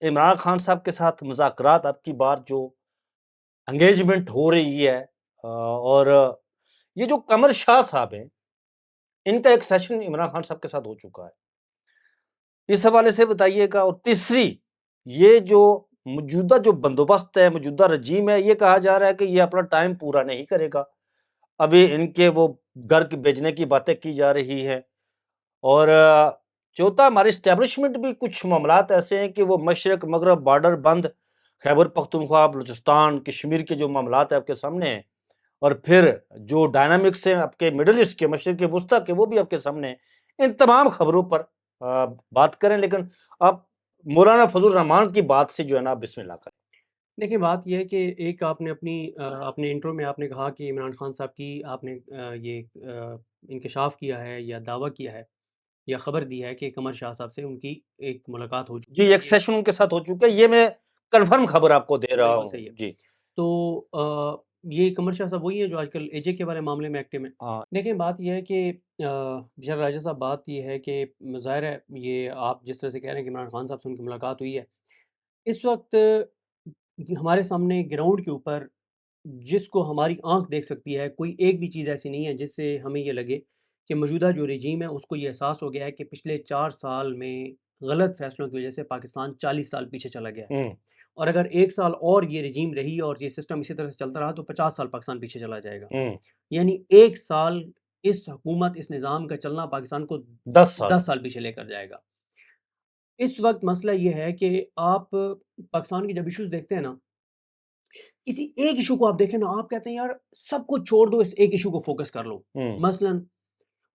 इमरान खान साहब के साथ मुज़ाकरात अब की बार जो एंगेजमेंट हो रही है और ये जो कमर शाह साहब हैं, इनका एक सेशन इमरान खान साहब के साथ हो चुका है। इस हवाले से बताइएगा। और तीसरी, ये जो मौजूदा जो बंदोबस्त है, मौजूदा रजीम है, ये कहा जा रहा है कि ये अपना टाइम पूरा नहीं करेगा। अभी इनके वो घर के भेजने की बातें की जा रही हैं। और चौथा, हमारी एस्टेब्लिशमेंट भी कुछ मामलात ऐसे हैं कि वो मशरक मगरब बॉर्डर बंद, खैबर पख्तूनख्वा, बलूचिस्तान, कश्मीर के जो मामलात है आपके सामने हैं। और फिर जो डायनामिक्स हैं आपके मिडल ईस्ट के, मशरिक वुस्ता के, वो भी आपके सामने हैं। इन तमाम खबरों पर बात करें, लेकिन आप मौलाना फजल रहमान की बात से जो है ना, आप बिस्मिल्लाह करें। देखिए, बात ये है कि एक आपने अपने इंट्रो में आपने कहा कि इमरान खान साहब की आपने ये इंकशाफ किया है या दावा किया है या ख़बर दी है कि कमर शाह साहब से उनकी एक मुलाकात हो जी, चुकी एक है। सेशन उनके साथ हो चुका है, ये मैं कन्फर्म खबर आपको दे रहा बिल्कुल हूँ। सही है। जी। तो ये कमर शाह साहब वही हैं जो आजकल एजे के वाले मामले में एक्टिव हैं। हाँ। देखिए, बात ये है कि बेचारा राजा साहब, बात ये है कि ज़ाहिर है, ये आप जिस तरह से कह रहे हैं कि इमरान खान साहब से उनकी मुलाकात हुई है, इस वक़्त हमारे सामने ग्राउंड के ऊपर जिसको हमारी आँख देख सकती है, कोई एक भी चीज़ ऐसी नहीं है जिससे हमें ये लगे कि मौजूदा जो रेजीम है उसको ये एहसास हो गया है कि पिछले 4 साल में गलत फ़ैसलों की वज़ह से पाकिस्तान 40 साल पीछे चला गया है। हुँ। और अगर 1 साल और ये रेजीम रही और ये सिस्टम इसी तरह से चलता रहा तो 50 साल पाकिस्तान पीछे चला जाएगा। हुँ। यानी 1 साल इस हुकूमत, इस निज़ाम का चलना पाकिस्तान को 10 साल। 10 साल पीछे लेकर जाएगा। इस वक़्त मसला ये है कि आप पाकिस्तान के जब इश्यूज़ देखते हैं ना, किसी एक इश्यू को आप देखें ना, आप कहते हैं यार सब कुछ छोड़ दो, इस एक इश्यू को फ़ोकस कर लो। हुँ। मसलन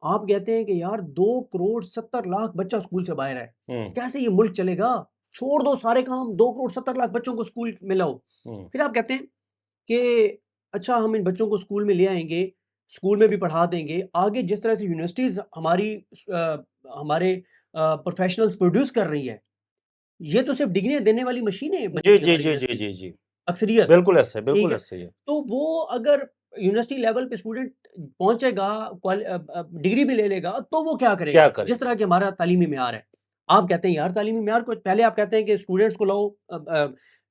आप कहते हैं कि यार 2 करोड़ 70 लाख बच्चा स्कूल से बाहर है। हुँ। कैसे ये मुल्क चलेगा? छोड़ दो सारे काम, 2 करोड़ 70 लाख बच्चों को स्कूल में लाओ। हुँ। फिर आप कहते हैं कि अच्छा, हम इन बच्चों को स्कूल में ले आएँगे, स्कूल में भी पढ़ा देंगे। आगे जिस तरह से यूनिवर्सिटीज़ हमारे प्रोफ़ेशनल्स प्रोड्यूस कर रही है, ये तो सिर्फ़ डिग्रियाँ देने वाली मशीनें हैं जी, बनेंगी जी, हमारी जी, जी, यूनिवर्सिटीज़, जी, जी। अक्सरियत। बिल्कुल ऐसा है, ठीक बिल्कुल है? ऐसा ही है। तो वो अगर यूनिवर्सिटी लेवल पे स्टूडेंट पहुँचेगा, डिग्री भी ले लेगा, तो वो क्या क्या करेगा? जिस करेगा? तरह की हमारा तालीमी मेयार है। आप कहते हैं यार तालीमी मेयार को पहले आप कहते हैं कि स्टूडेंट्स को लाओ,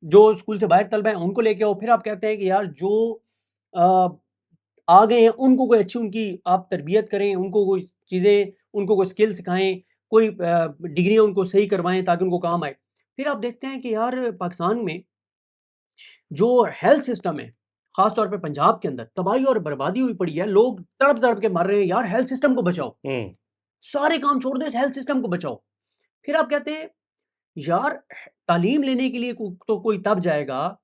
जो स्कूल से बाहर तलबा हैं उनको लेके आओ, फिर आप कहते हैं कि यार जो अ, आ गए हैं उनको कोई अच्छी उनकी आप तरबियत करें, उनको कोई चीज़ें, उनको कोई स्किल सिखाएँ, कोई डिग्रियाँ उनको सही करवाएँ ताकि उनको काम आए। फिर आप देखते हैं कि यार पाकिस्तान में जो हेल्थ सिस्टम है, ख़ास तौर पे पंजाब के अंदर तबाही और बर्बादी हुई पड़ी है। लोग तड़प-तड़प के मर रहे हैं, यार हेल्थ सिस्टम को बचाओ। हुँ। सारे काम छोड़ दो, इस हेल्थ सिस्टम को बचाओ। फिर आप कहते हैं यार तालीम लेने के लिए तो कोई तब जाएगा,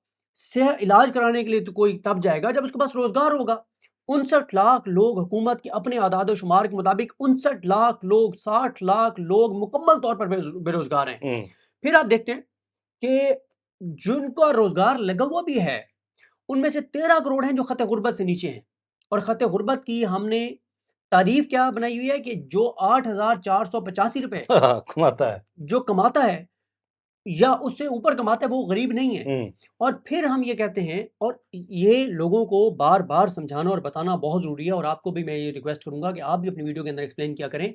इलाज कराने के लिए तो कोई तब जाएगा जब उसके पास रोज़गार होगा। 59 लाख लोग, हुकूमत के अपने आदाद-ओ-शुमार के मुताबिक 59 लाख लोग, 60 लाख लोग मुकम्मल तौर पर बेरोज़गार हैं। हुँ। फिर आप देखते हैं कि जिनका रोज़गार लगा हुआ भी है, उनमें से 13 करोड़ हैं जो खत गुर्बत से नीचे हैं। और खत गुर्बत की हमने तारीफ़ क्या बनाई हुई है कि जो ₹8,485 कमाता है। जो कमाता है या उससे ऊपर कमाता है, वो गरीब नहीं है। हुँ। और फिर हम ये कहते हैं, और ये लोगों को बार-बार समझाना और बताना बहुत ज़रूरी है, और आपको भी मैं ये रिक्वेस्ट करूँगा कि आप भी अपनी वीडियो के अंदर एक्सप्लेन किया करें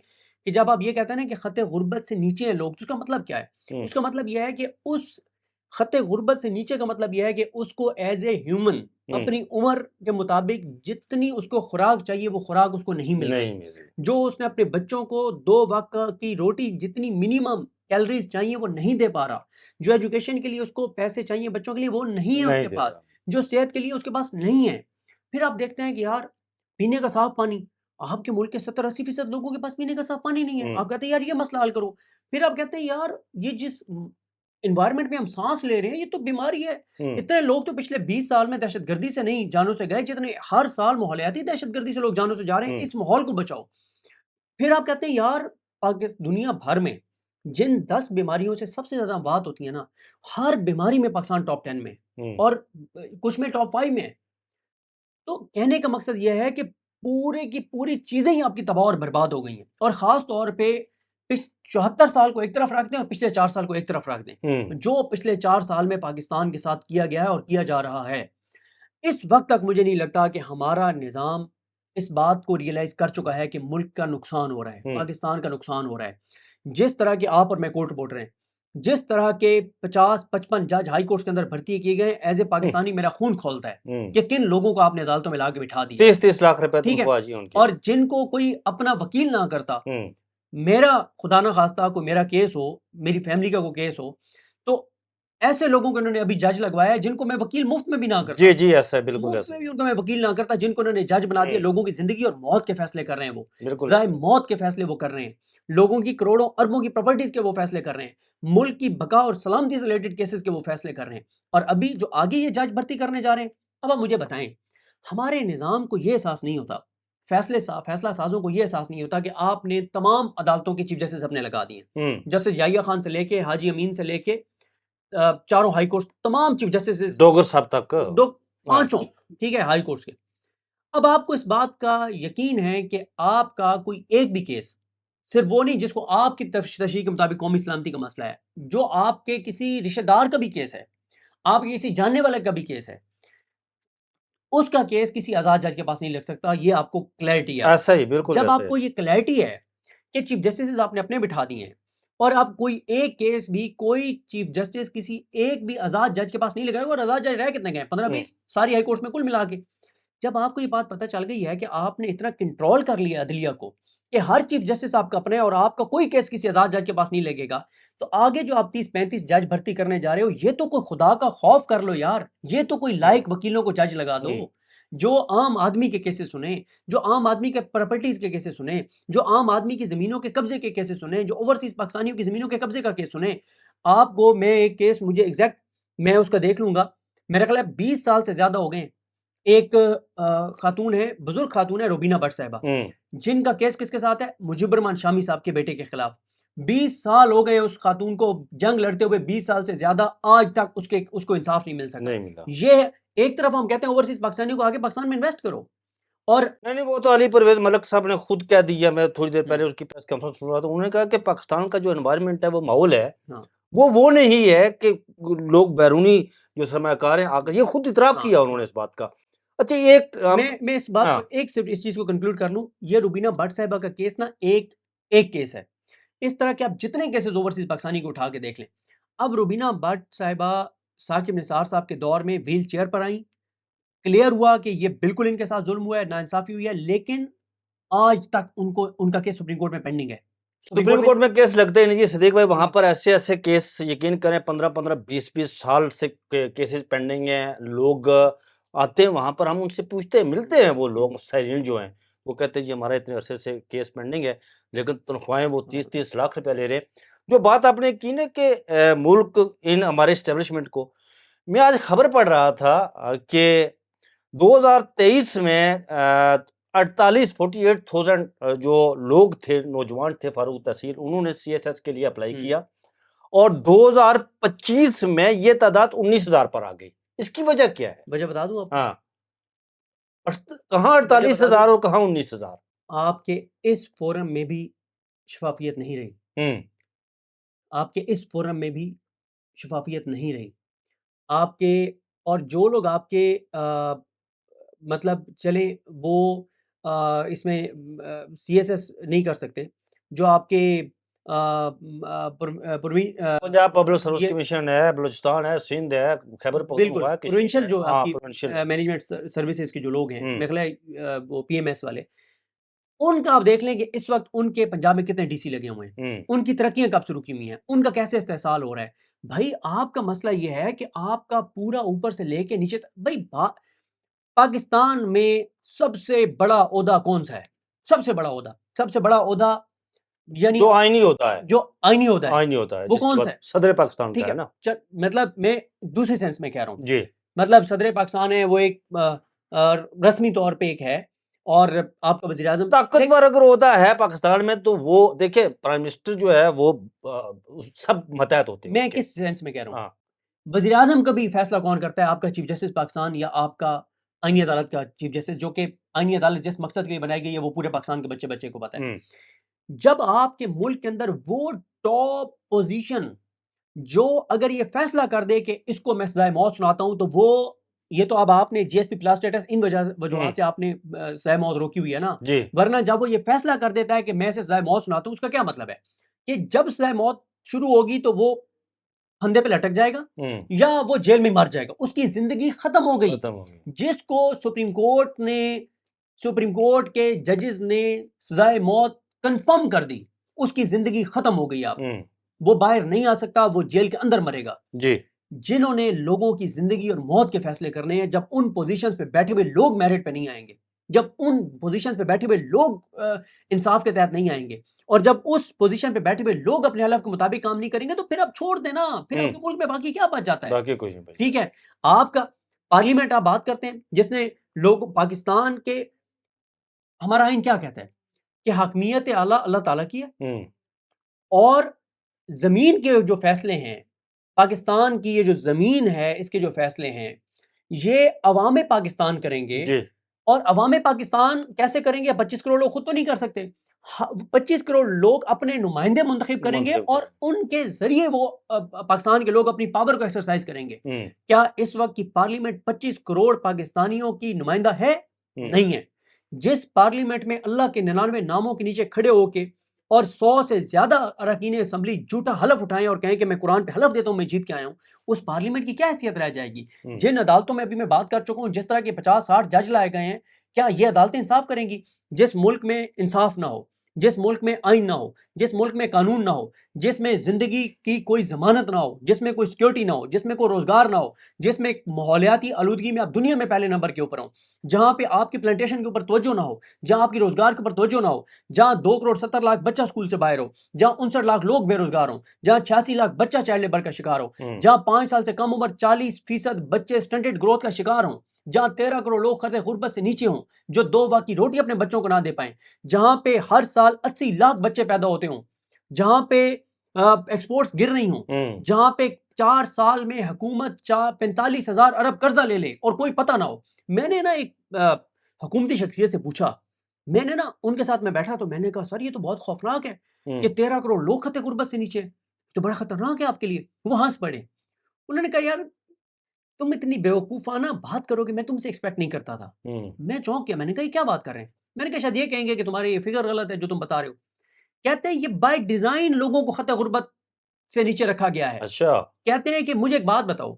कि जब आप ये कहते हैं ना कि खत गुर्बत से नीचे हैं लोग, तो उसका मतलब क्या है? हुँ। उसका मतलब ये है कि उस खत गुर्बत से नीचे का मतलब ये है कि उसको एज़ ए ह्यूमन हुँ। अपनी उम्र के मुताबिक जितनी उसको खुराक चाहिए, वो खुराक उसको नहीं मिल रही। नहीं मिल रही। जो उसने अपने बच्चों को 2 वक़्त की रोटी जितनी मिनिमम कैलोरीज़ चाहिए, वो नहीं दे पा रहा। जो एजुकेशन के लिए उसको पैसे चाहिए बच्चों के लिए, वो नहीं है नहीं उसके दे पास। रहा। जो सेहत के लिए उसके पास नहीं है। फिर आप देखते हैं कि यार पीने का साफ पानी, आपके मुल्क के 70-80% लोगों के पास पीने का साफ पानी नहीं है। हुँ। आप कहते हैं यार ये मसला हल करो। फिर आप कहते हैं यार ये जिस एनवायरनमेंट में हम साँस ले रहे हैं, ये तो बीमारी है। हुँ। इतने लोग तो पिछले 20 साल में दहशतगर्दी से नहीं जानों से गए, जितने हर साल माहौलियाती दहशतगर्दी से लोग जानों से जा रहे हैं। हुँ। इस माहौल को बचाओ। फिर आप कहते हैं यार दुनिया भर में जिन 10 बीमारियों से सबसे ज़्यादा बात होती है ना, हर बीमारी में पाकिस्तान टॉप 10 में है, हुँ। और कुछ में टॉप 5 में है। तो कहने का मकसद ये है कि पूरे की पूरी चीज़ें ही आपकी तबाह और बर्बाद हो गई हैं, और ख़ास तौर पे 74 साल को एक तरफ रख दें और पिछले 4 साल को एक तरफ रख हुँ। दें। जो पिछले 4 साल में पाकिस्तान के साथ किया गया है और किया जा रहा है, इस वक़्त तक मुझे नहीं लगता कि हमारा निज़ाम इस बात को रियलाइज़ कर चुका है कि मुल्क का नुकसान हो रहा है, हुँ। पाकिस्तान का नुकसान हो रहा है। जिस तरह के आप और मैं कोर्ट रिपोर्टर हैं, जिस तरह के 50-55 जज हाई कोर्ट के अंदर भर्ती किए गए, एज ए पाकिस्तानी मेरा खून खोलता है कि किन लोगों को आपने अदालतों में ला के बिठा दिया, 30-30 लाख रुपए ठीक है, तनख्वाह जी उनकी। और जिनको कोई अपना वकील ना करता। मेरा खुदा ना खास्ता कोई मेरा केस हो, मेरी फैमिली का कोई केस हो, तो ऐसे लोगों को उन्होंने अभी जज लगवाया है जिनको मैं वकील मुफ्त में भी ना करता, जी जी ऐसा है, बिल्कुल मुफ्त ऐसा में है, भी उनको मैं वकील ना करता, जिनको उन्होंने जज बना दिया। लोगों की जिंदगी और मौत के फैसले कर रहे हैं वो, बिल्कुल सजाए ऐसा है। मौत के फैसले वो कर रहे हैं, लोगों की करोड़ों अरबों की प्रॉपर्टीज के वो फैसले कर रहे हैं, मुल्क की बका और सलामती से रिलेटेड केसेस के वो फैसले कर रहे हैं। और अभी जो आगे ये जज भर्ती करने जा रहे हैं, अब आप मुझे बताएं, हमारे निज़ाम को ये एहसास नहीं होता, फैसला साजों को ये एहसास नहीं होता कि आपने तमाम अदालतों के चीफ जस्टिस अपने लगा दिए, जस्टिस याहिया खान से लेके हाजी अमीन से लेके चारों हाई कोर्ट, तमाम चीफ जस्टिस डोगर साहब तक, दो हाँ, पांचों, ठीक है, हाई कोर्ट के। अब आपको इस बात का यकीन है कि आपका कोई एक भी केस, सिर्फ वो नहीं जिसको आपकी तशरीह के मुताबिक कौमी सलामती का मसला है, जो आपके किसी रिश्तेदार का भी केस है, आपके किसी जानने वाले का भी केस है, उसका केस किसी आजाद जज के पास नहीं लग सकता। ये आपको क्लैरिटी है। ऐसा ही बिल्कुल जब ऐसा आपको है। ये क्लैरिटी है कि चीफ जस्टिस आपने अपने बिठा दिए हैं और अब कोई एक केस भी कोई चीफ जस्टिस किसी एक भी आजाद जज के पास नहीं लगाएगा, और आजाद जज रह कितने गए, 15-20 सारी हाई कोर्ट में कुल मिला के। जब आपको ये बात पता चल गई है कि आपने इतना कंट्रोल कर लिया अदलिया को कि हर चीफ जस्टिस आपका अपना है और आपका कोई केस किसी आजाद जज के पास नहीं लगेगा, तो आगे जो आप 30-35 जज भर्ती करने जा रहे हो, ये तो कोई खुदा का खौफ कर लो यार, ये तो कोई लायक वकीलों को जज लगा दो, जो आम आदमी के केसेस सुने, जो आम आदमी के प्रॉपर्टीज के केसेस सुने, जो आम आदमी की जमीनों के कब्जे के केसेस सुने, जो ओवरसीज पाकिस्तानियों की जमीनों के कब्जे का केस सुने। आपको मैं एक केस, मुझे एग्जैक्ट मैं उसका देख लूंगा, मेरा ख्याल है 20 साल से ज्यादा हो गए। एक खातून है, बुजुर्ग खातून है, रुबीना भट्ट साहिबा, जिनका केस किसके साथ है, मुजीबुर रहमान शामी साहब के बेटे के खिलाफ। 20 साल हो गए उस खातून को जंग लड़ते हुए, 20 साल से ज्यादा, आज तक उसको इंसाफ नहीं मिल सका। नहीं मिला। ये एक तरफ हम कहते हैं ओवरसीज पाकिस्तानियों को आगे पाकिस्तान में इन्वेस्ट करो, और नहीं वो तो अली परवेज मलिक साहब ने खुद कह दिया, मैं थोड़ी देर पहले उसकी प्रेस कॉन्फ्रेंस सुन रहा था, उन्होंने कहा कि पाकिस्तान का जो एनवायरनमेंट है, वो माहौल है, हाँ, वो नहीं है कि लोग बैरूनी जो सरमायाकार हैं आकर, ये खुद इतराफ हाँ, किया उन्होंने इस बात का। अच्छा एक मैं इस बात हाँ, को एक सिर्फ इस चीज को कंक्लूड कर लूं, ये रुबीना भट्ट साहिबा का केस ना एक एक केस है। इस तरह के आप जितने केसेस ओवरसीज पाकिस्तानी को उठा के देख लें। अब रुबीना भट्ट साहिबा साकिब निसार साहब के दौर में व्हील चेयर पर आई, क्लियर हुआ कि ये बिल्कुल इनके साथ जुल्म हुआ है, नाइंसाफी हुई है, लेकिन आज तक उनको उनका केस सुप्रीम कोर्ट में पेंडिंग है। सुप्रीम कोर्ट में केस लगते ही नहीं जी सदीक भाई, वहां पर ऐसे ऐसे केस यकीन करें 15-15 20-20 साल से केसेस पेंडिंग हैं, लोग आते हैं वहां पर, हम उनसे पूछते हैं, मिलते हैं, वो लोग साइलेंट जो हैं, वो कहते हैं जी हमारा इतने अरसे से केस पेंडिंग है, लेकिन तनख्वाहें वो 30-30 लाख रुपया ले रहे हैं। जो बात आपने की ना कि मुल्क इन हमारे इस्टेब्लिशमेंट को, मैं आज खबर पढ़ रहा था कि 2023 में 48,000 जो लोग थे, नौजवान थे फारूक तहसील, उन्होंने सीएसएस के लिए अप्लाई किया, और 2025 में ये तादाद 19,000 पर आ गई। इसकी वजह क्या है? वजह बता दूं आपको? हाँ, कहाँ 48,000 और कहाँ 19,000? आपके इस फोरम में भी शफाफियत नहीं रही, आपके इस फोरम में भी शफाफियत नहीं रही, आपके, और जो लोग आपके मतलब चले वो इसमें सीएसएस नहीं कर सकते, जो आपके पंजाब पब्लिक सर्विस कमीशन है, बलूचिस्तान है, सिंध है, खैबर बिल्कुल पख्तूनख्वा है, प्रोविंशियल जो हाँ, आपकी प्रोविंशियल मैनेजमेंट सर्विसेज के जो लोग हैं, मेरे ख्याल है वो पीएमएस वाले, उनका आप देख लें कि इस वक्त उनके पंजाब में कितने डीसी लगे हुए हैं, उनकी तरक्कियां कब शुरू की हुई हैं, उनका कैसे इस्तेहसाल हो रहा है। भाई आपका मसला ये है कि आपका पूरा ऊपर से लेके नीचे तक, भाई पाकिस्तान में सबसे बड़ा ओहदा कौन सा है? सबसे बड़ा ओहदा यानी जो आईनी होता है, जो आईनी ओहदा है, आईनी होता है, वो कौन सा है? सदर पाकिस्तान ठीक का है ना मतलब मैं दूसरे सेंस में कह रहा हूँ जी, मतलब सदर पाकिस्तान है, वो एक रस्मी तौर पे एक है, और आपका वज़ीर आज़म ताकतवर अगर होता है पाकिस्तान में, तो वो देखिए प्राइम मिनिस्टर जो है वो सब मतहत होते हैं। मैं किस सेंस में कह रहा हूँ, वज़ीर आज़म का भी फैसला कौन करता है? आपका चीफ जस्टिस पाकिस्तान या आपका आईनी अदालत का चीफ जस्टिस, जो कि आईनी अदालत जिस मकसद के लिए बनाई गई है वो पूरे पाकिस्तान के बच्चे बच्चे को पता है। जब आपके मुल्क के अंदर वो टॉप पोजीशन, जो अगर ये फैसला कर दे कि इसको मैं सजाए मौत सुनाता हूं, तो वो, ये तो अब आपने जीएसपी प्लस स्टेटस इन वजह से आपने सजाए मौत रोकी हुई है ना, वरना जब वो ये फैसला कर देता है कि मैं इसे सजाए मौत सुनाता हूं, उसका क्या मतलब है कि जब सजाए मौत शुरू होगी तो वो फंदे पे लटक जाएगा हम्म, या वो जेल में मर जाएगा, उसकी जिंदगी खत्म हो गई। खत्म हो गई। जिसको सुप्रीम कोर्ट के जजेस ने सजाए मौत कंफर्म कर दी, उसकी जिंदगी खत्म हो गई। आप हम्म, वो बाहर नहीं आ सकता, वो जेल के अंदर मरेगा। जी, जिन्होंने लोगों की जिंदगी और मौत के फैसले करने हैं, जब उन पोजीशंस पे बैठे हुए लोग मेरिट पे नहीं आएंगे, जब उन पोजीशंस पे बैठे हुए लोग इंसाफ के तहत नहीं आएंगे, और जब उस पोजीशन पे बैठे हुए लोग अपने हलफ के मुताबिक काम नहीं करेंगे, तो फिर आप छोड़ देना, फिर हम्म, आपके मुल्क में बाकी क्या बच जाता है? बाकी कुछ नहीं बचा। ठीक है, आपका पार्लियामेंट आप बात करते हैं, जिसने लोग पाकिस्तान के, हमारा आइन क्या कहता है कि हकमियत आला अल्लाह ताला की है, हम्म, और जमीन के जो फैसले हैं, पाकिस्तान की ये जो जमीन है, इसके जो फैसले हैं, ये अवाम पाकिस्तान करेंगे। जी, और अवाम पाकिस्तान कैसे करेंगे? 25 करोड़ लोग खुद तो नहीं कर सकते। 25 करोड़ लोग अपने नुमाइंदे मुंतखब करेंगे, मुंतखब और उनके जरिए वो पाकिस्तान के लोग अपनी पावर को एक्सरसाइज करेंगे। हम्म, क्या इस वक्त की पार्लियामेंट 25 करोड़ पाकिस्तानियों की नुमाइंदा है? नहीं है। जिस पार्लियामेंट में अल्लाह के 99 नामों के नीचे खड़े होके और 100 से ज्यादा अरकान असम्बली झूठा हलफ उठाएं और कहें कि मैं कुरान पे हलफ देता हूं, मैं जीत के आया हूं, उस पार्लियामेंट की क्या हैसियत रह जाएगी? जिन अदालतों में अभी मैं बात कर चुका हूं, जिस तरह के 50-60 जज लाए गए हैं, क्या ये अदालतें इंसाफ करेंगी? जिस मुल्क में इंसाफ ना हो, जिस मुल्क में आइन ना हो, जिस मुल्क में कानून ना हो, जिसमें जिंदगी की कोई जमानत ना हो, जिसमें कोई सिक्योरिटी ना हो, जिसमें कोई रोजगार ना हो, जिसमें माहौलियाती आलूदगी में आप दुनिया में पहले नंबर के ऊपर हो, जहां पे आपकी प्लांटेशन के ऊपर तवज्जो ना हो, जहां आपकी रोजगार के ऊपर तवज्जो ना हो, जहां 2 करोड़ 70 लाख बच्चा स्कूल से बाहर हो, जहां 59 लाख लोग बेरोजगार हो, जहां 86 लाख बच्चा चाइल्ड लेबर का शिकार हो, जहां 5 साल से कम उम्र 40% बच्चे स्टंटेड ग्रोथ का शिकार हों, जहां 13 करोड़ लोग खतरे गुर्बत से नीचे हों, जो 2 वक्त की रोटी अपने बच्चों को ना दे पाए, जहां पे हर साल 80 लाख बच्चे पैदा होते हों, जहां पे एक्सपोर्ट्स गिर रही हों, जहां पे 4 साल में हुकूमत 45,000 अरब कर्जा ले ले और कोई पता ना हो। मैंने ना एक हुकूमती शख्सियत से पूछा, मैंने ना उनके साथ में बैठा, तो मैंने कहा सर ये तो बहुत खौफनाक है कि 13 करोड़ लोग खतरे गुर्बत से नीचे, तो बड़ा खतरनाक है आपके लिए। वो हंस पड़े। उन्होंने कहा यार तुम इतनी बेवकूफाना बात करोगे, मैं तुमसे एक्सपेक्ट नहीं करता था। मैं चौंक गया, मैंने कहा ये क्या बात कर रहे हैं? मैंने कहा शायद ये कहेंगे कि तुम्हारे ये फिगर गलत है जो तुम बता रहे हो। कहते हैं ये बाय डिजाइन लोगों को खतरे गुर्बत से नीचे रखा गया है। अच्छा, कहते हैं कि मुझे एक बात बताओ,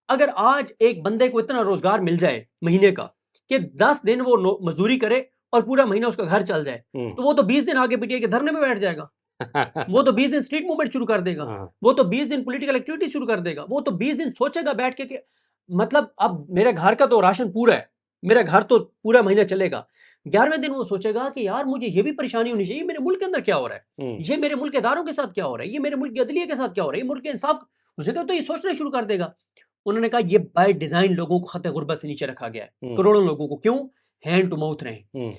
अगर आज एक बंदे को इतना रोजगार मिल जाए महीने का कि 10 दिन वो मजदूरी करे और पूरा महीना उसका घर चल जाए, तो वो तो 20 दिन आगे पीटीआई के धरने में बैठ जाएगा। वो तो 20 दिन स्ट्रीट मूवमेंट शुरू कर देगा। वो तो 20 दिन पॉलिटिकल एक्टिविटी शुरू कर देगा। वो तो 20 दिन सोचेगा बैठ के कि मतलब अब मेरे घर का तो राशन पूरा है, मेरा घर तो पूरा महीना चलेगा। 11वें दिन वो सोचेगा कि यार मुझे ये भी परेशानी होनी चाहिए, मेरे मुल्क के अंदर क्या हो रहा है, ये मेरे मुल्क के इदारों के साथ क्या हो रहा है, ये मेरे मुल्क की अदलिया के साथ क्या हो रहा है, ये मुल्क के इंसाफ, सोचेगा तो ये सोचना शुरू कर देगा। उन्होंने कहा ये बाय डिजाइन लोगों को खतरे गुर्बत से नीचे रखा गया है, करोड़ों लोगों को। क्यों? हैंड टू माउथ रहे,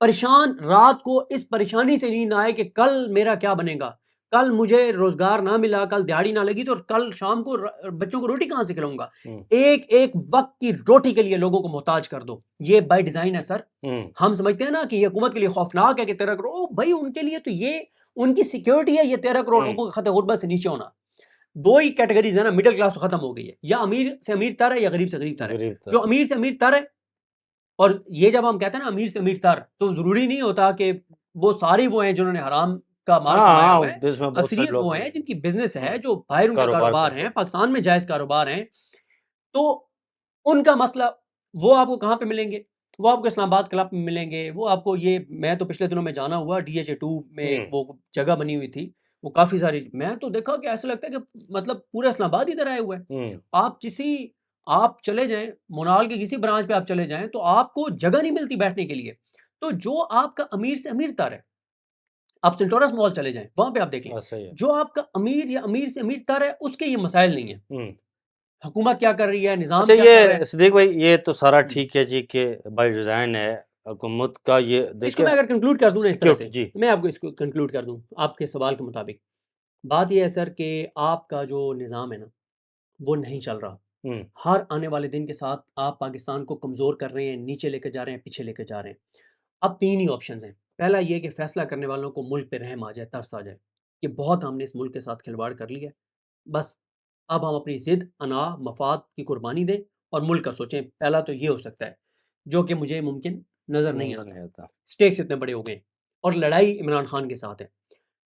परेशान, रात को इस परेशानी से नींद आए कि कल मेरा क्या बनेगा, कल मुझे रोजगार ना मिला, कल दिहाड़ी ना लगी तो कल शाम को बच्चों को रोटी कहां से खिलाऊंगा। एक एक वक्त की रोटी के लिए लोगों को मोहताज कर दो, ये बाय डिजाइन है सर। हम समझते हैं ना कि ये हुकूमत के लिए खौफनाक है कि 13 करोड़, ओ भाई उनके लिए तो ये उनकी सिक्योरिटी है, ये 13 करोड़ लोगों के खतरे गुर्बत से नीचे होना। दो ही कैटेगरीज है ना, मिडिल क्लास तो खत्म हो गई है, या अमीर से अमीर तर है या गरीब से गरीब तर है। जो अमीर से अमीर तर है, और ये जब हम कहते हैं ना अमीर से अमीर तर, तो जरूरी नहीं होता कि वो सारे वो हैं जिन्होंने हराम का माल कमाया हुआ है। अक्सरियत वो हैं जिनकी बिजनेस है, जो बाहर उनके कारोबार हैं, पाकिस्तान में जायज कारोबार हैं, तो उनका मसला वो आपको कहाँ पे मिलेंगे? वो आपको इस्लामाबाद क्लब में मिलेंगे। वो आपको ये, मैं तो पिछले दिनों में जाना हुआ DHA2 में वो जगह बनी हुई थी, वो काफी सारी, मैं तो देखा कि ऐसा लगता है कि मतलब पूरा इस्लामाबाद इधर आया हुआ है। आप चले जाएं मोनाल के किसी ब्रांच पे, आप चले जाएं तो आपको जगह नहीं मिलती बैठने के लिए। तो जो आपका अमीर से अमीर तर है, आप सेंटोरस मॉल चले जाएं, वहां पे आप देख लें, जो आपका अमीर या अमीर से अमीर तर है, उसके ये मसाइल नहीं है। हुकूमत क्या कर रही है, निजाम अच्छा, क्या कर रहा है। ये सिद्दीक भाई ये तो सारा ठीक है जी कि बाय डिजाइन है हुकूमत का। ये इसको देखिए, मैं अगर कंक्लूड कर दूं ना इस तरह से, जी, मैं आपको इसको कंक्लूड कर दूं आपके सवाल के मुताबिक, बात यह है सर कि आपका जो निज़ाम है ना, वो नहीं चल रहा। हर आने वाले दिन के साथ आप पाकिस्तान को कमज़ोर कर रहे हैं, नीचे लेकर जा रहे हैं, पीछे लेकर जा रहे हैं। अब 3 ही ऑप्शंस हैं। पहला ये कि फैसला करने वालों को मुल्क पे रहम आ जाए, तरस आ जाए कि बहुत हमने इस मुल्क के साथ खिलवाड़ कर लिया है, बस अब हम अपनी ज़िद, अना, मफाद की कुर्बानी दें और मुल्क का सोचें। पहला तो ये हो सकता है, जो कि मुझे मुमकिन नज़र नहीं आता। स्टेक्स इतने बड़े हो गए और लड़ाई इमरान खान के साथ है।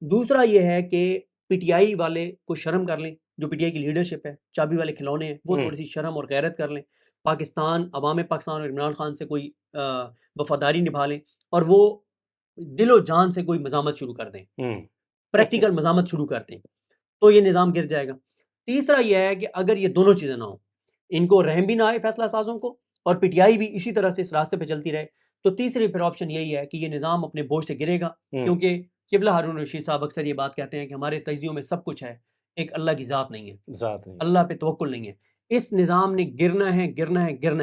दूसरा ये है कि पीटीआई वाले को शर्म कर लें जो पीटीआई की लीडरशिप है, चाबी वाले खिलौने हैं, वो हम्म, थोड़ी सी शर्म और गैरत कर लें, पाकिस्तान, अवाम पाकिस्तान और इमरान खान से कोई वफादारी निभा लें और वो दिलो जान से कोई मजामत शुरू कर दें, हम्म, प्रैक्टिकल मजामत शुरू कर दें, तो ये निज़ाम गिर जाएगा। तीसरा ये है कि अगर ये दोनों चीज़ें ना हो, इनको रहम भी ना आए फैसला साजों को और पीटीआई भी इसी तरह से इस रास्ते पे चलती रहे, तो तीसरी फिर ऑप्शन यही है कि ये निज़ाम अपने बोझ से गिरेगा, हम्म, क्योंकि किबला हारून रशीद साहब अक्सर ये बात कहते हैं कि हमारे तजियों में सब कुछ है, एक अल्लाह की ज़ात नहीं है, ज़ात नहीं है। अल्लाह पे तवक्कुल नहीं है। इस निज़ाम ने गिरना है, गिरना है, गिरना है।